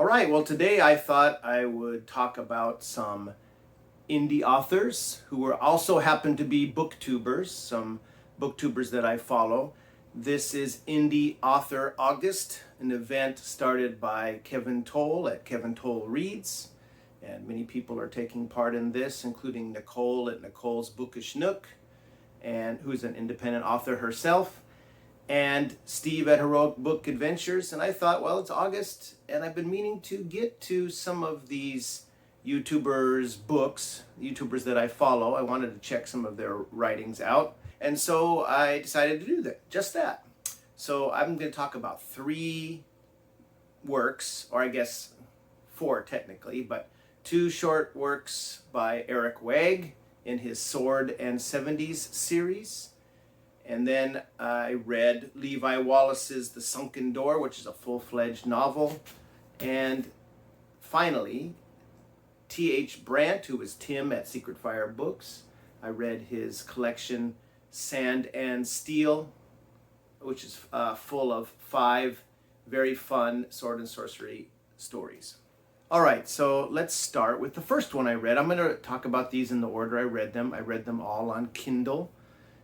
right, well, today I thought I would talk about some indie authors who are also happen to be booktubers, some booktubers that I follow. This is Indie Author August, an event started by Kevin Toll at Kevin Toll Reads, and many people are taking part in this, including Nicole at Nicole's Bookish Nook, and who's an independent author herself, and Steve at Heroic Book Adventures. And I thought, well, it's August, and I've been meaning to get to some of these YouTubers' books, YouTubers that I follow. I wanted to check some of their writings out. And so I decided to do that, just that. So I'm going to talk about 3 works, or I guess 4 technically, but 2 short works by Erik Waag in his Sword and Seventies series. And then I read Levi Wallace's The Sunken Door, which is a full-fledged novel. And finally, T.H. Brandt, who is Tim at Secret Fire Books. I read his collection Sand and Steel, which is full of 5 very fun sword and sorcery stories. All right, so let's start with the first one I read. I'm going to talk about these in the order I read them. I read them all on Kindle.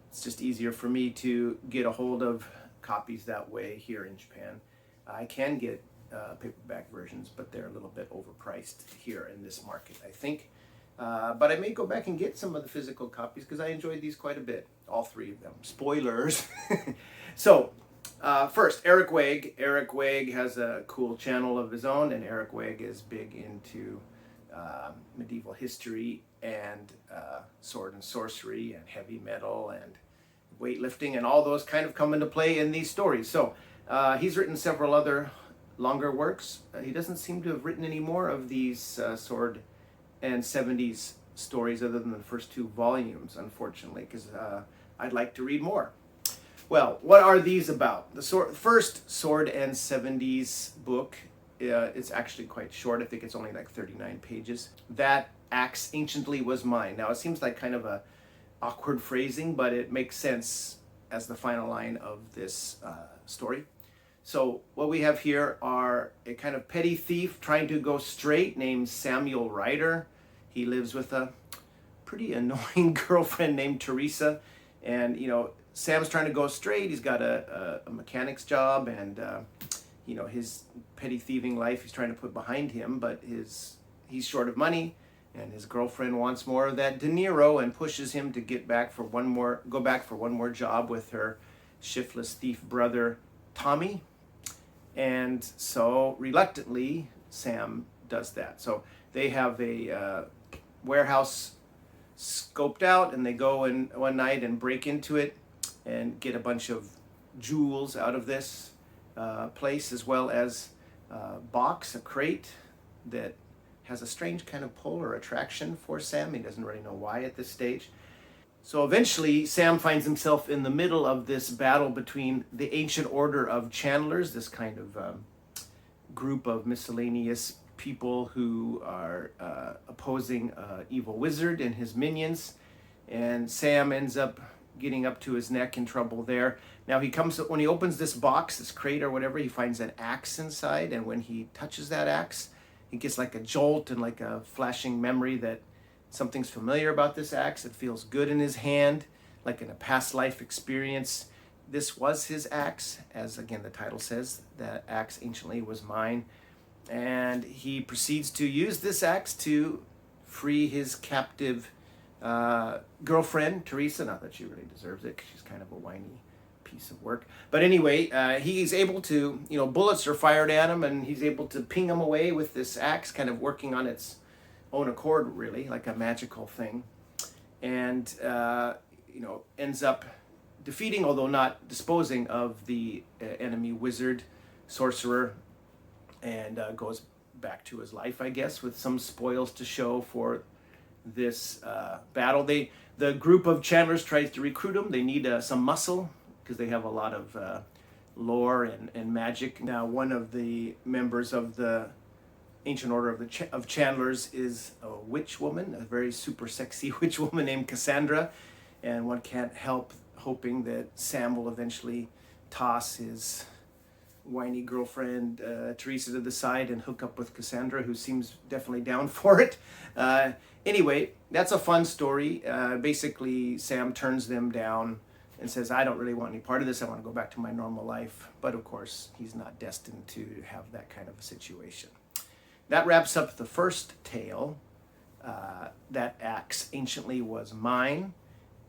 It's just easier for me to get a hold of copies that way here in Japan. I can get paperback versions, but they're a little bit overpriced here in this market, I think. But I may go back and get some of the physical copies because I enjoyed these quite a bit, all 3 of them. Spoilers. So, first, Erik Waag. Erik Waag has a cool channel of his own, and Erik Waag is big into medieval history and sword and sorcery and heavy metal and weightlifting, and all those kind of come into play in these stories. So he's written several other longer works. He doesn't seem to have written any more of these sword and 70s stories other than the first 2 volumes, unfortunately, because I'd like to read more. Well, what are these about? The first Sword and 70s book, it's actually quite short. I think it's only like 39 pages. That axe anciently was mine. Now, it seems like kind of a awkward phrasing, but it makes sense as the final line of this story. So what we have here are a kind of petty thief trying to go straight named Samuel Ryder. He lives with a pretty annoying girlfriend named Teresa, and Sam's trying to go straight. He's got a mechanic's job, and his petty thieving life he's trying to put behind him, but he's short of money, and his girlfriend wants more of that dinero and pushes him to go back for one more job with her shiftless thief brother Tommy. And so reluctantly Sam does that. So they have a warehouse scoped out, and they go in one night and break into it and get a bunch of jewels out of this place, as well as a crate that has a strange kind of pull or attraction for Sam. He doesn't really know why at this stage. So eventually Sam finds himself in the middle of this battle between the Ancient Order of Channelers, this kind of group of miscellaneous people who are opposing an evil wizard and his minions. And Sam ends up getting up to his neck in trouble there. Now when he opens this box, this crate or whatever, he finds an axe inside, and when he touches that axe, he gets like a jolt and like a flashing memory that something's familiar about this axe. It feels good in his hand, like in a past life experience. This was his axe, as again the title says, that axe anciently was mine. And he proceeds to use this axe to free his captive girlfriend, Teresa. Not that she really deserves it, 'cause she's kind of a whiny piece of work. But anyway, he's able to, bullets are fired at him, and he's able to ping them away with this axe, kind of working on its own accord, really, like a magical thing. And, ends up defeating, although not disposing of, the enemy wizard, sorcerer, and goes back to his life, I guess, with some spoils to show for this battle. The group of channelers tries to recruit him. They need some muscle because they have a lot of lore and magic. Now, one of the members of the Ancient Order of Channelers is a witch woman, a very super sexy witch woman named Cassandra, and one can't help hoping that Sam will eventually toss his whiny girlfriend Teresa to the side and hook up with Cassandra, who seems definitely down for it. Anyway, that's a fun story. Basically, Sam turns them down and says, I don't really want any part of this. I want to go back to my normal life. But of course, he's not destined to have that kind of a situation. That wraps up the first tale. That axe anciently was mine.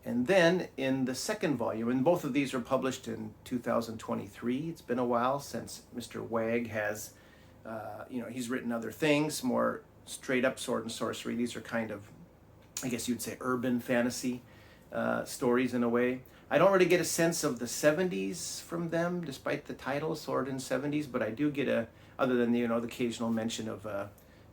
And then in the second volume, and both of these were published in 2023. It's been a while since Mr. Waag has, he's written other things, more straight up sword and sorcery. These are kind of, I guess you'd say, urban fantasy stories in a way. I don't really get a sense of the 70s from them, despite the title, Sword in 70s, but I do get other than the occasional mention of a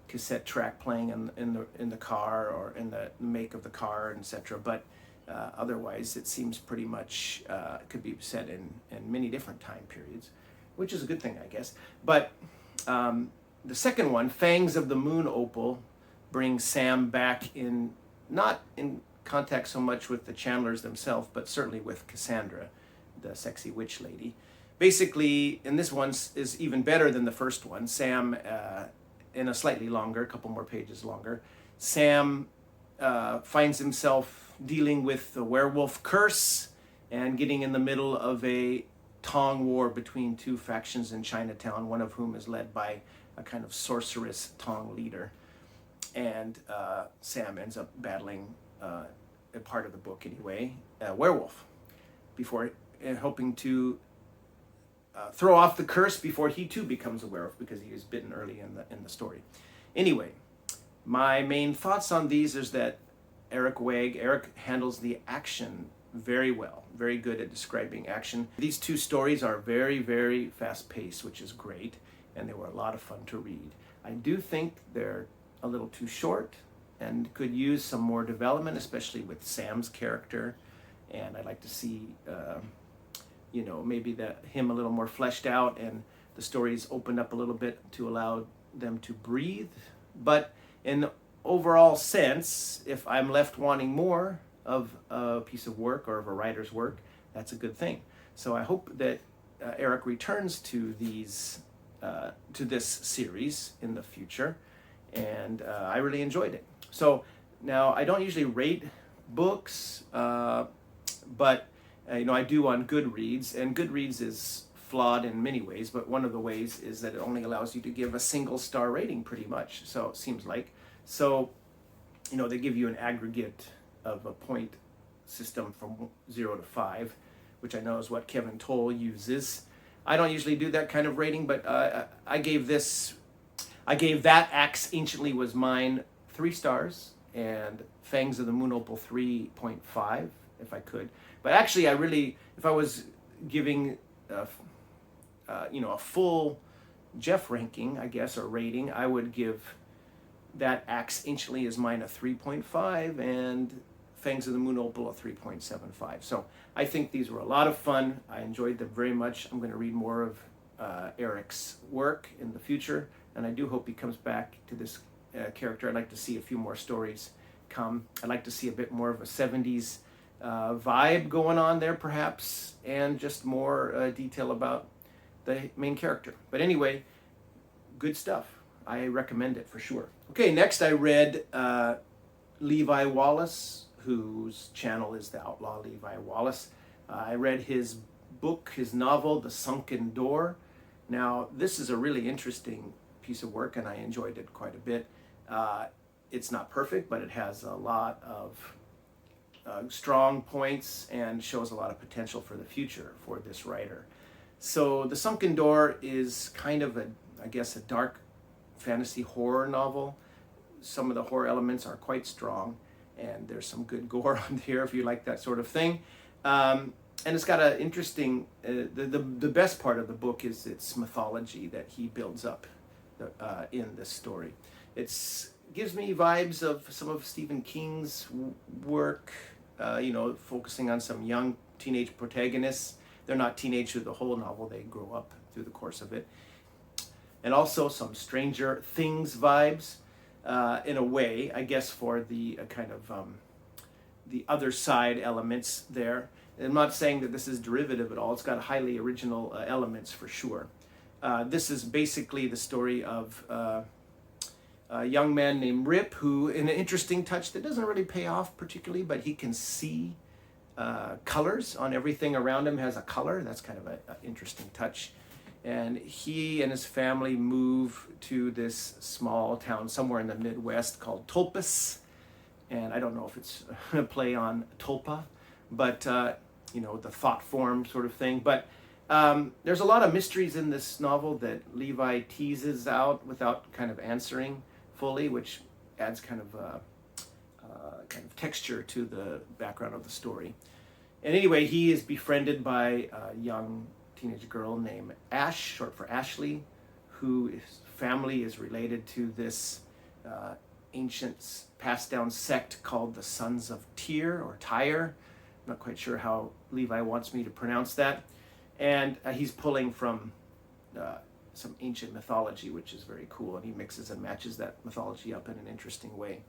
cassette track playing in the car or in the make of the car, etc. But otherwise, it seems pretty much could be set in many different time periods, which is a good thing, I guess. But the second one, Fangs of the Moon Opal, brings Sam back not in contact so much with the Chandlers themselves, but certainly with Cassandra, the sexy witch lady. Basically, and this one is even better than the first one, Sam, in a slightly longer, a couple more pages longer, Sam finds himself dealing with the werewolf curse and getting in the middle of a Tong war between two factions in Chinatown, one of whom is led by a kind of sorceress Tong leader. And Sam ends up battling, a part of the book anyway, a werewolf, before hoping to throw off the curse before he too becomes a werewolf, because he was bitten early in the story. Anyway, my main thoughts on these is that Erik handles the action very well, very good at describing action. These two stories are very, very fast-paced, which is great, and they were a lot of fun to read. I do think they're a little too short and could use some more development, especially with Sam's character, and I'd like to see maybe him a little more fleshed out and the stories opened up a little bit to allow them to breathe. But in overall sense, if I'm left wanting more of a piece of work or of a writer's work, that's a good thing. So I hope that Erik returns to this series in the future, and I really enjoyed it. So now I don't usually rate books, but I do on Goodreads, and Goodreads is flawed in many ways, but one of the ways is that it only allows you to give a single star rating pretty much, so it seems like. So, they give you an aggregate of a point system from 0 to 5, which I know is what Kevin Toll uses. I don't usually do that kind of rating, but I gave that Axe Anciently Was Mine 3 stars, and Fangs of the Moon Opal 3.5, if I could. But actually, if I was giving a full Jeff ranking, I guess, or rating, I would give that Axe Anciently Is Mine a 3.5 and Fangs of the Moon Opal a 3.75. So I think these were a lot of fun. I enjoyed them very much. I'm going to read more of Erik's work in the future, and I do hope he comes back to this character. I'd like to see a few more stories come. I'd like to see a bit more of a 70s vibe going on there, perhaps, and just more detail about the main character. But anyway, good stuff. I recommend it for sure. Okay, next I read Levi Wallace, whose channel is the Outlaw Levi Wallace. I read his book, his novel, The Sunken Door. Now, this is a really interesting piece of work, and I enjoyed it quite a bit. It's not perfect, but it has a lot of strong points and shows a lot of potential for the future for this writer. So The Sunken Door is kind of a dark fantasy horror novel. Some of the horror elements are quite strong, and there's some good gore on here if you like that sort of thing. And it's got an interesting, the best part of the book is its mythology that he builds up in this story. It gives me vibes of some of Stephen King's work, focusing on some young teenage protagonists. They're not teenage through the whole novel, they grow up through the course of it. And also some Stranger Things vibes, in a way, I guess, for the kind of the other side elements there. And I'm not saying that this is derivative at all. It's got highly original elements for sure. This is basically the story of a young man named Rip, who, in an interesting touch that doesn't really pay off particularly, but he can see colors on everything around him, has a color. That's kind of an interesting touch. And he and his family move to this small town somewhere in the Midwest called Tulpas. And I don't know if it's a play on tulpa, but the thought form sort of thing. But there's a lot of mysteries in this novel that Levi teases out without kind of answering fully, which adds kind of texture to the background of the story. And anyway, he is befriended by a young teenage girl named Ash, short for Ashley, whose family is related to this ancient passed down sect called the Sons of Tyr or Tyre. I'm not quite sure how Levi wants me to pronounce that. And he's pulling from some ancient mythology, which is very cool, and he mixes and matches that mythology up in an interesting way.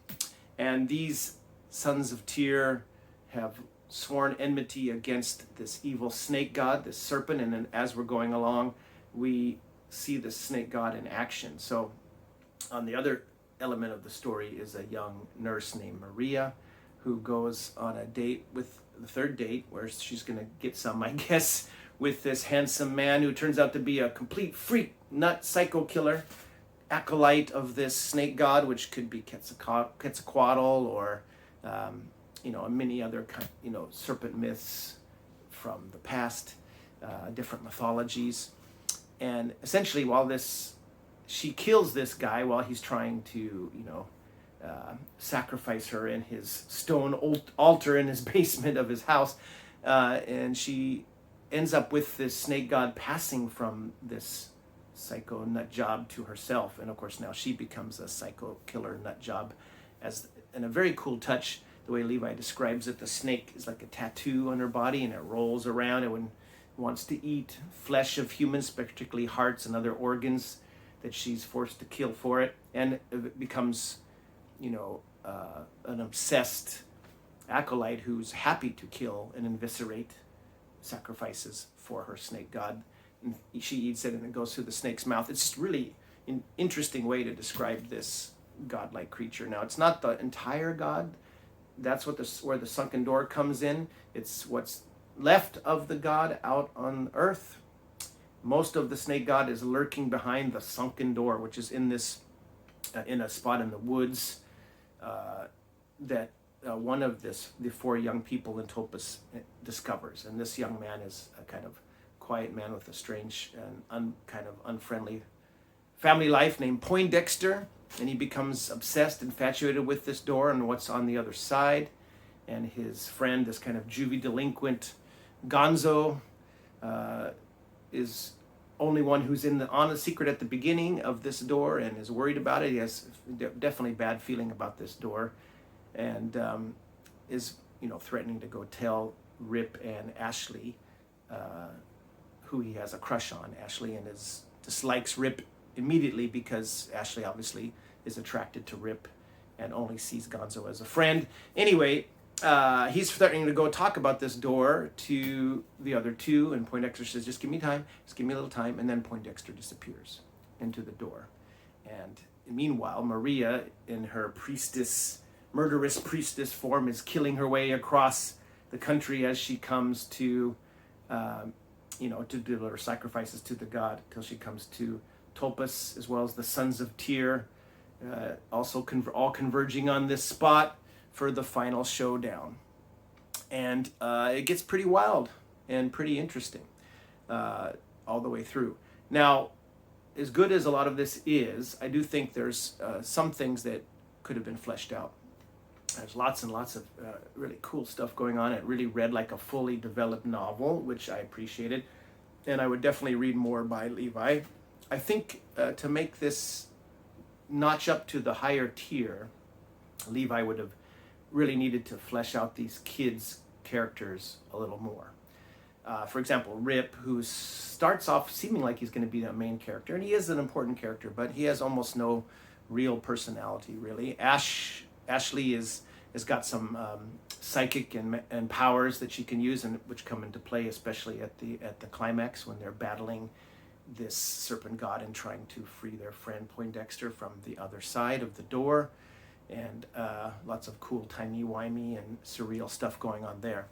And these Sons of Tyr have sworn enmity against this evil snake god, this serpent, and then as we're going along, we see the snake god in action. So on the other element of the story is a young nurse named Maria, who goes on a date with the third date, where she's going to get some, I guess, with this handsome man who turns out to be a complete freak, nut, psycho killer, acolyte of this snake god, which could be Quetzalcoatl or many other serpent myths from the past, different mythologies. And essentially, she kills this guy while he's trying to sacrifice her in his stone altar in his basement of his house, and she ends up with this snake god passing from this psycho nut job to herself. And of course now she becomes a psycho killer nut job, and a very cool touch, the way Levi describes it. The snake is like a tattoo on her body, and it rolls around, and when it wants to eat flesh of humans, particularly hearts and other organs that she's forced to kill for it, and it becomes an obsessed acolyte who's happy to kill and eviscerate sacrifices for her snake god. And she eats it, and it goes through the snake's mouth. It's really an interesting way to describe this godlike creature. Now, it's not the entire god. That's where the Sunken Door comes in. It's what's left of the god out on earth. Most of the snake god is lurking behind the Sunken Door, which is in this in a spot in the woods that one of the four young people in Tulpas discovers. And this young man is a kind of quiet man with a strange and kind of unfriendly family life named Poindexter, and he becomes obsessed, infatuated with this door and what's on the other side. And his friend, this kind of juvie delinquent Gonzo, is only one who's on the secret at the beginning of this door and is worried about it. He has definitely bad feeling about this door, and is threatening to go tell Rip and Ashley, who he has a crush on, Ashley, and dislikes Rip immediately because Ashley obviously is attracted to Rip and only sees Gonzo as a friend. Anyway, he's threatening to go talk about this door to the other two, and Poindexter says, just give me time, just give me a little time, and then Poindexter disappears into the door. And meanwhile, Maria, in her murderous priestess form, is killing her way across the country as she comes to deliver sacrifices to the god, till she comes to Tulpas, as well as the Sons of Tyr, also all converging on this spot for the final showdown. And it gets pretty wild and pretty interesting all the way through. Now, as good as a lot of this is, I do think there's some things that could have been fleshed out. There's lots and lots of really cool stuff going on. It really read like a fully developed novel, which I appreciated. And I would definitely read more by Levi. I think to make this notch up to the higher tier, Levi would have really needed to flesh out these kids' characters a little more. For example, Rip, who starts off seeming like he's going to be the main character, and he is an important character, but he has almost no real personality, really. Ashley has got some psychic and powers that she can use, and which come into play especially at the climax when they're battling this serpent god and trying to free their friend Poindexter from the other side of the door. And lots of cool timey-wimey and surreal stuff going on there.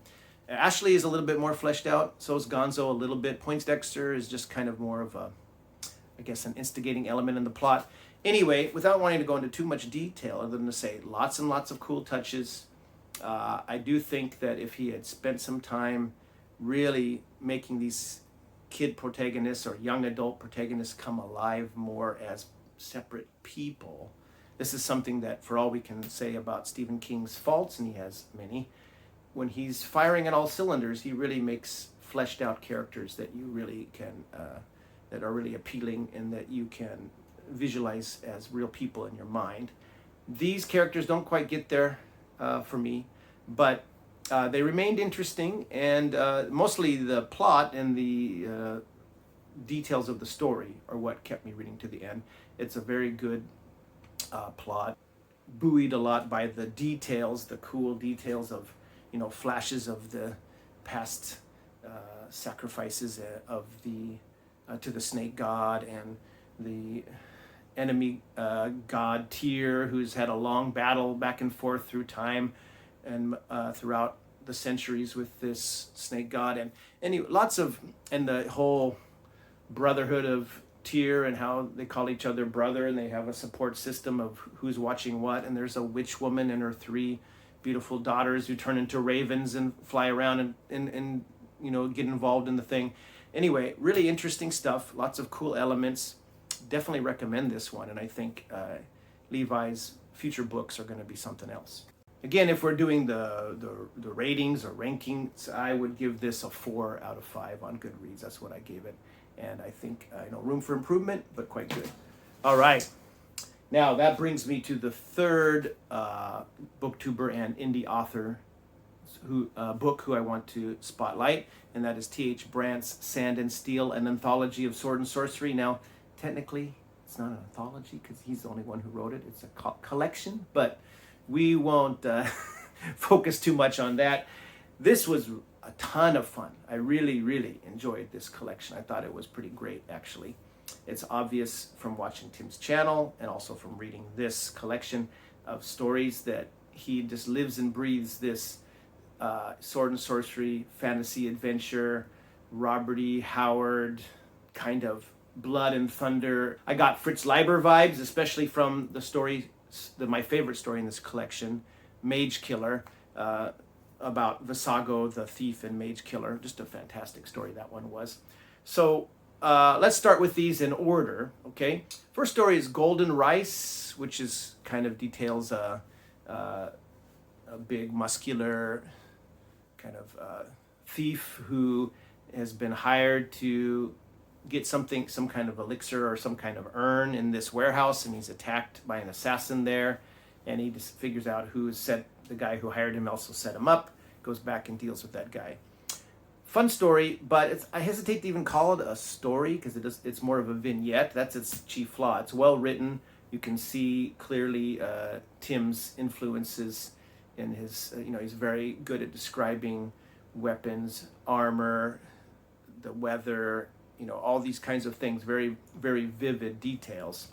Ashley is a little bit more fleshed out. So is Gonzo a little bit. Poindexter is just kind of more of a, I guess, an instigating element in the plot. Anyway, without wanting to go into too much detail, other than to say lots and lots of cool touches. I do think that if he had spent some time really making these kid protagonists or young adult protagonists come alive more as separate people. This is something that, for all we can say about Stephen King's faults, and he has many, when he's firing at all cylinders, he really makes fleshed out characters that you really can, that are really appealing and that you can visualize as real people in your mind. These characters don't quite get there for me, but they remained interesting, and mostly the plot and the details of the story are what kept me reading to the end. It's a very good plot, buoyed a lot by the details, the cool details of, you know, flashes of the past sacrifices of the to the snake god and the enemy god Tyr, who's had a long battle back and forth through time and throughout the centuries with this snake god, and anyway, lots of, and the whole brotherhood of Tyr and how they call each other brother, and they have a support system of who's watching what, and there's a witch woman and her 3 beautiful daughters who turn into ravens and fly around and you know, get involved in the thing. Anyway, really interesting stuff, lots of cool elements. Definitely recommend this one, and I think Levi's future books are going to be something else. Again, if we're doing the ratings or rankings, I would give this a 4 out of 5 on Goodreads. That's what I gave it. And I think, room for improvement, but quite good. All right. Now, that brings me to the third booktuber and indie author book who I want to spotlight, and that is T.H. Brandt's Sand and Steel, an anthology of sword and sorcery. Now, technically, it's not an anthology because he's the only one who wrote it. It's a collection, but we won't focus too much on that. This was a ton of fun. I really, really enjoyed this collection. I thought it was pretty great, actually. It's obvious from watching Tim's channel and also from reading this collection of stories that he just lives and breathes this sword and sorcery, fantasy adventure, Robert E. Howard kind of blood and thunder. I got Fritz Leiber vibes, especially from the story, my favorite story in this collection, Mage Killer, about Visago, the thief and mage killer. Just a fantastic story that one was. So let's start with these in order, okay? First story is Golden Rice, which is kind of details a big muscular kind of thief who has been hired to get some kind of elixir or some kind of urn in this warehouse, and he's attacked by an assassin there, and he just figures out the guy who hired him also set him up, goes back and deals with that guy. Fun story, but I hesitate to even call it a story because it's more of a vignette. That's its chief flaw. It's well written. You can see clearly Tim's influences in his, he's very good at describing weapons, armor, the weather, all these kinds of things, very, very vivid details,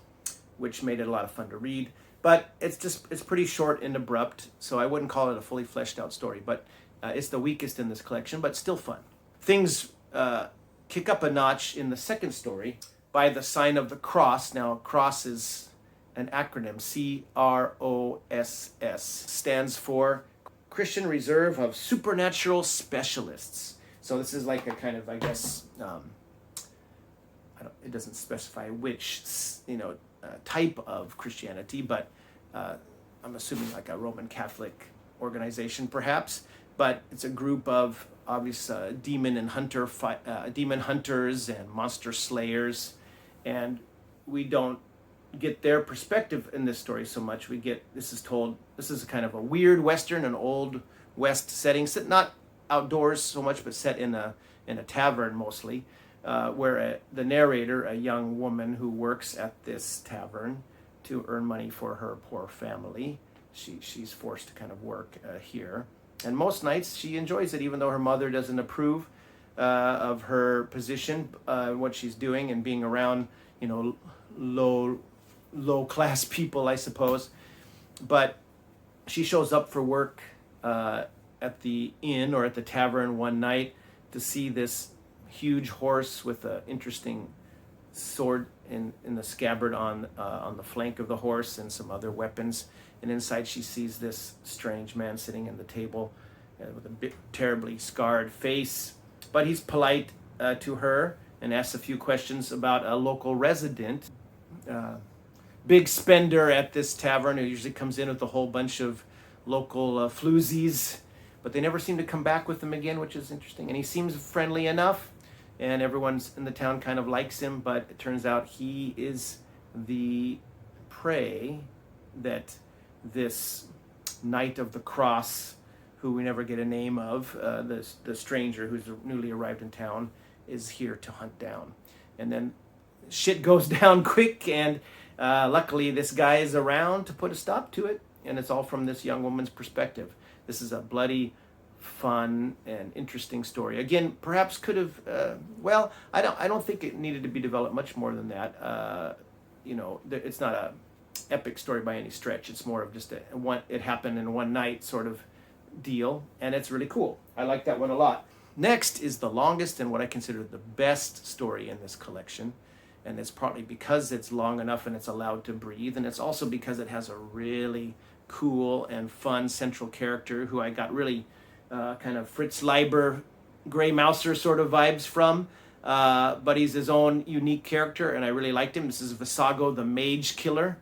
which made it a lot of fun to read. But it's pretty short and abrupt, so I wouldn't call it a fully fleshed out story, but it's the weakest in this collection, but still fun. Things kick up a notch in the second story by the sign of the cross. Now, cross is an acronym, CROSS, stands for Christian Reserve of Supernatural Specialists. So this is like a kind of, I guess, it doesn't specify which, type of Christianity, but I'm assuming like a Roman Catholic organization perhaps, but it's a group of obvious demon hunters and monster slayers, and we don't get their perspective in this story so much. This is kind of a weird Western, an old West setting, not outdoors so much, but set in a tavern mostly, where the narrator, a young woman who works at this tavern to earn money for her poor family, she's forced to kind of work here. And most nights she enjoys it, even though her mother doesn't approve. of her position, what she's doing, and being around, low class people, I suppose. But she shows up for work at the inn or at the tavern one night to see this huge horse with an interesting sword in the scabbard on the flank of the horse and some other weapons. And inside she sees this strange man sitting at the table with a bit terribly scarred face. But he's polite to her and asks a few questions about a local resident. Big spender at this tavern who usually comes in with a whole bunch of local floozies. But they never seem to come back with him again, which is interesting. And he seems friendly enough. And everyone in the town kind of likes him. But it turns out he is the prey that this Knight of the Cross, who we never get a name of, the stranger who's newly arrived in town, is here to hunt down. And then shit goes down quick, and luckily this guy is around to put a stop to it. And it's all from this young woman's perspective. This is a bloody, fun, and interesting story. Again, perhaps could have, I don't think it needed to be developed much more than that. It's not a epic story by any stretch. It's more of just it happened in one night sort of deal, and it's really cool. I like that one a lot. Next is the longest and what I consider the best story in this collection, and it's partly because it's long enough and it's allowed to breathe, and it's also because it has a really cool and fun central character who I got really kind of Fritz Leiber, Grey Mouser sort of vibes from, but he's his own unique character, and I really liked him. This is Visago the Mage Killer.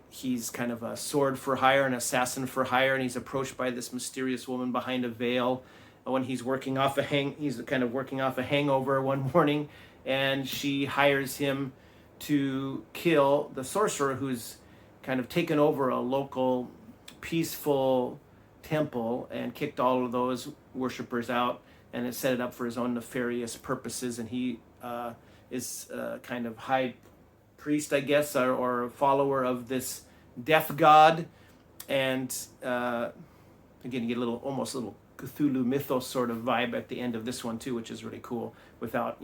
He's kind of a sword for hire, an assassin for hire, and he's approached by this mysterious woman behind a veil when he's working off he's kind of working off a hangover one morning, and she hires him to kill the sorcerer who's kind of taken over a local peaceful temple and kicked all of those worshippers out, and has set it up for his own nefarious purposes. And he is kind of high priest, I guess, or a follower of this death god. And again, you get almost a little Cthulhu mythos sort of vibe at the end of this one too, which is really cool without,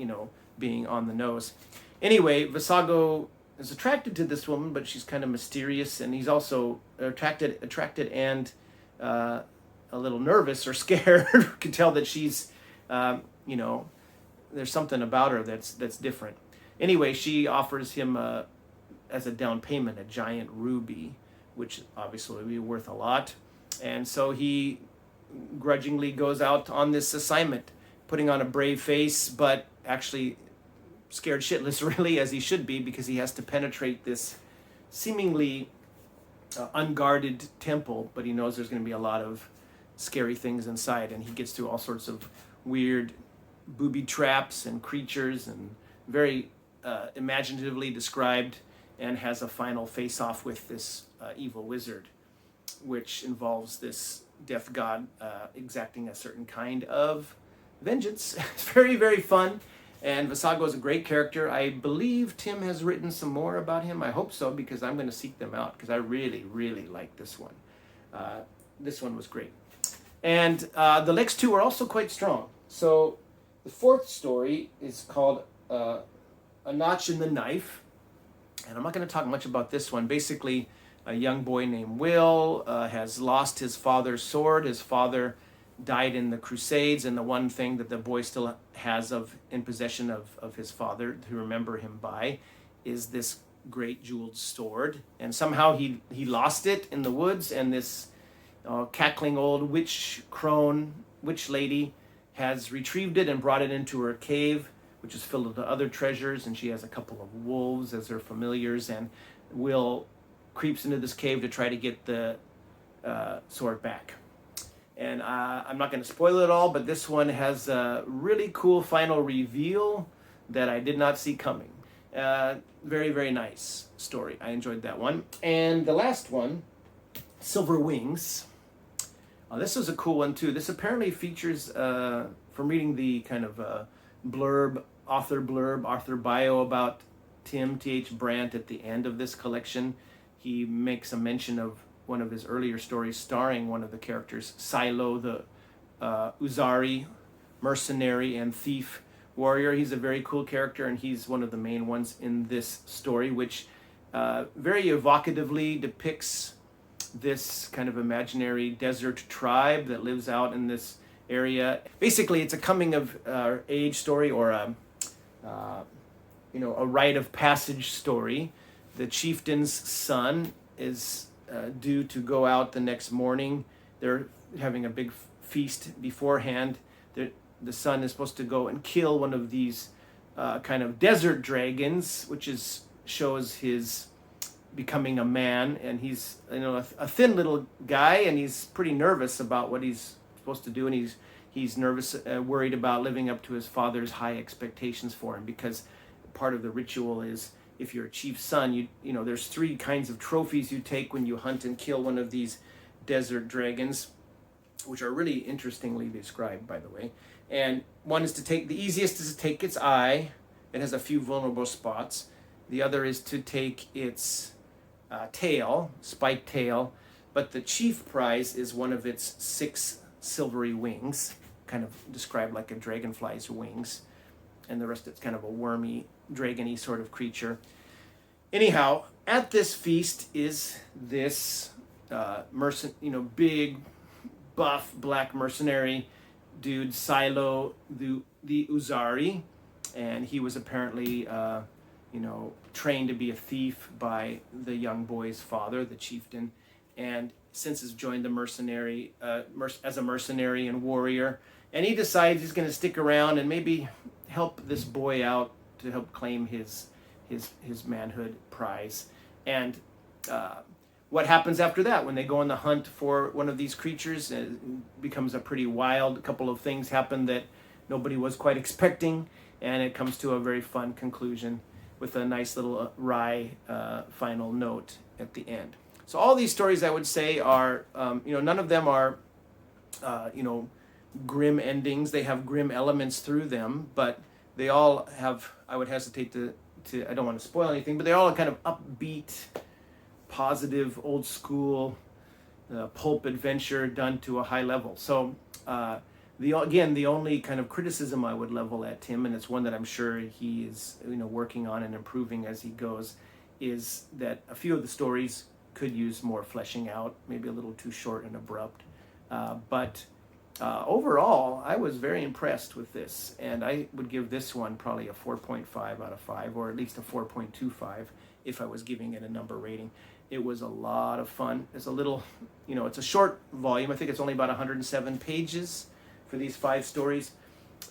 being on the nose. Anyway, Visago is attracted to this woman, but she's kind of mysterious, and he's also attracted and a little nervous or scared. You can tell that she's, there's something about her that's different. Anyway, she offers him as a down payment a giant ruby, which obviously would be worth a lot. And so he grudgingly goes out on this assignment, putting on a brave face, but actually scared shitless, really, as he should be, because he has to penetrate this seemingly unguarded temple, but he knows there's going to be a lot of scary things inside, and he gets through all sorts of weird booby traps and creatures, and very imaginatively described, and has a final face-off with this evil wizard, which involves this death god exacting a certain kind of vengeance. It's very, very fun, and Visago is a great character. I believe Tim has written some more about him. I hope so, because I'm going to seek them out, because I really, really like this one. This one was great. And the next two are also quite strong. So the fourth story is called A Notch in the Knife. And I'm not going to talk much about this one. Basically, a young boy named Will has lost his father's sword. His father died in the Crusades, and the one thing that the boy still has in possession of his father to remember him by is this great jeweled sword. And somehow he lost it in the woods, and this cackling old witch lady has retrieved it and brought it into her cave, which is filled with other treasures, and she has a couple of wolves as her familiars, and Will creeps into this cave to try to get the sword back. And I'm not going to spoil it all, but this one has a really cool final reveal that I did not see coming. Very, very nice story. I enjoyed that one. And the last one, Silver Wings. This was a cool one too. This apparently features, from reading the kind of author bio about Tim T.H. Brandt at the end of this collection, he makes a mention of one of his earlier stories starring one of the characters, Silo the Uzari mercenary and thief warrior. He's a very cool character, and he's one of the main ones in this story, which very evocatively depicts this kind of imaginary desert tribe that lives out in this area. Basically, it's a coming of age story, or a rite of passage story. The chieftain's son is due to go out the next morning. They're having a big feast beforehand. The son is supposed to go and kill one of these kind of desert dragons, which shows his becoming a man. And he's a thin little guy, and he's pretty nervous about what he's supposed to do, and he's nervous, worried about living up to his father's high expectations for him, because part of the ritual is, if you're a chief's son, there's 3 kinds of trophies you take when you hunt and kill one of these desert dragons, which are really interestingly described, by the way. And one is the easiest is to take its eye. It has a few vulnerable spots. The other is to take its tail, spiked tail. But the chief prize is one of its 6 silvery wings, kind of described like a dragonfly's wings. And the rest, it's kind of a wormy, dragony sort of creature. Anyhow, at this feast is this big, buff, black mercenary dude, Silo the Uzari, and he was apparently, trained to be a thief by the young boy's father, the chieftain, and since has joined the mercenary as a mercenary and warrior, and he decides he's going to stick around and maybe help this boy out to help claim his manhood prize. And what happens after that, when they go on the hunt for one of these creatures, it becomes a pretty wild. A couple of things happen that nobody was quite expecting, and it comes to a very fun conclusion with a nice little wry final note at the end. So all these stories, I would say, are none of them are grim endings. They have grim elements through them, but they all have, I would hesitate to I don't want to spoil anything, but they're all kind of upbeat, positive, old school pulp adventure done to a high level. So the only kind of criticism I would level at Tim, and it's one that I'm sure he is working on and improving as he goes, is that a few of the stories could use more fleshing out, maybe a little too short and abrupt. But overall, I was very impressed with this, and I would give this one probably a 4.5 out of 5, or at least a 4.25 if I was giving it a number rating. It was a lot of fun. It's a little, it's a short volume. I think it's only about 107 pages for these 5 stories,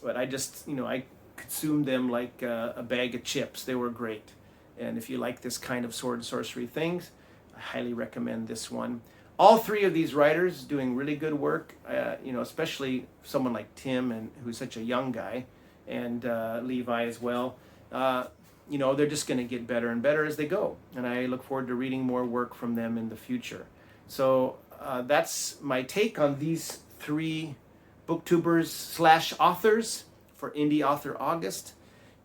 but I just, I consumed them like a bag of chips. They were great. And if you like this kind of sword and sorcery things, I highly recommend this one. All 3 of these writers doing really good work, especially someone like Tim, and who's such a young guy, and Levi as well. They're just going to get better and better as they go. And I look forward to reading more work from them in the future. So that's my take on these 3 booktubers / authors for Indie Author August.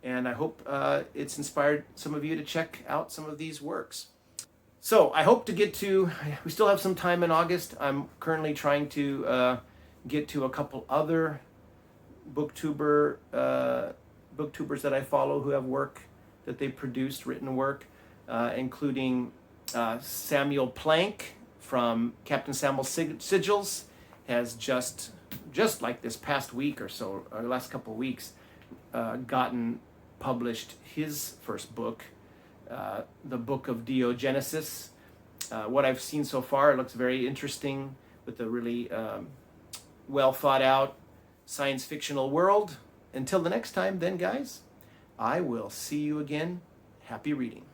And I hope it's inspired some of you to check out some of these works. So I hope to we still have some time in August. I'm currently trying to get to a couple other booktubers that I follow who have work that they produced, written work, including Samuel Plank from Captain Samuel Sigils has just like this past week or so, or the last couple of weeks, gotten published his first book, the Book of Deogenesis. What I've seen so far, it looks very interesting, with a really well thought out science fictional world. Until the next time then, guys, I will see you again. Happy reading.